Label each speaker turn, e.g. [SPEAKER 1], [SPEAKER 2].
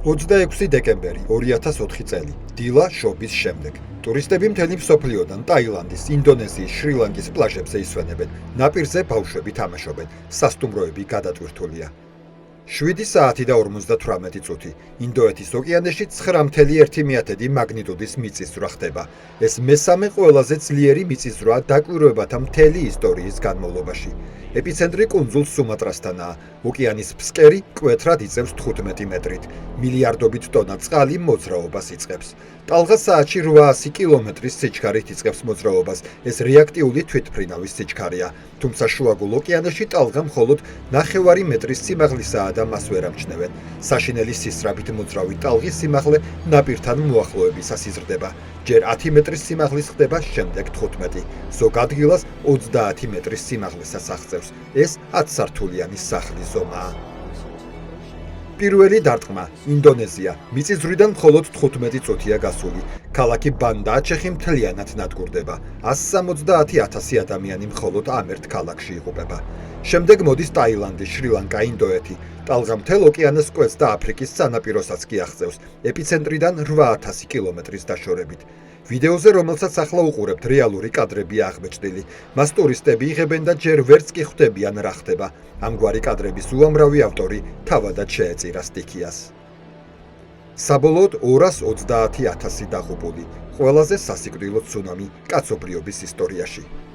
[SPEAKER 1] 26 დეკემბერი 2004 წელი დილა შობის შემდეგ ტურისტები მთელი მსოფლიოდან ტაილანდის, ინდონეზიის, შრი-ლანკის პლაჟებზე ისვენებენ. ნაპირზე ბავშვები თამაშობენ. სასტუმროები გადატვირთულია. 7 საათი და 58 წუთი. ინდოეთის ოკეანეში 9.1 მაგნიტუდის მიწისძვრა ხდება. ეს მესამე ყველაზე ძლიერი მიწისძვრა დაკვირვებათა მთელი ისტორიის განმავლობაში. ეპიცენტრი კუნძულ სუმატრასთანაა. ოკეანის ფსკერი მკვეთრად იწევს 15 მეტრით. მილიარდობით ტონა წყალი მოძრაობას იწყებს. ტალღა საათში 800 კილომეტრის სიჩქარით იწყებს მოძრაობას. ეს რეაქტიული თვითმფრინავის სიჩქარეა. თუმცა შუაგულ ოკეანეში ტალღა მხოლოდ 9 მეტრის სიმაღლისაა და მას ვერ ამჩნევენ. საშინელი სისწრაფით მოძრავი ტალღის სიმაღლე ნაპირთან მოახლოებისას იზრდება. ჯერ 10 მეტრის სიმაღლის ხდება, შემდეგ 15. ზოგ ადგილას 30 მეტრის სიმაღლესაც აღწევს. ეს 10 სართულიანი სახლის ზომაა. პირველი დარტყმა ინდონეზია. მიწისძვრიდან მხოლოდ 15 წუთია გასული. ქალაქი ბანდა აჩეხი მთლიანად ნადგურდება. 170,000 ადამიანი მხოლოდ ამ ერთ ქალაქში იღუპება. შემდეგ მოდის ტაილანდი, შრი-ლანკა, ინდოეთი. ტალღა მთელ ოკეანეს კვეთს და აფრიკის სანაპიროსაც კი აღწევს. ეპიცენტრიდან 8,000 კილომეტრის დაშორებით. ვიდეოზე, რომელსაც ახლა უყურებთ, რეალური კადრებია აღბეჭდილი. მას ტურისტები იღებენ და ჯერ ვერც კი ხვდებიან რა ხდება. ამგვარი კადრების უამრავი ავტორი თავადაც შეეწირა სტიქიას. საბოლოოდ 230,000 დაღუპული. ყველაზე სასიკვდილო ცუნამი კაცობრიობის ისტორიაში.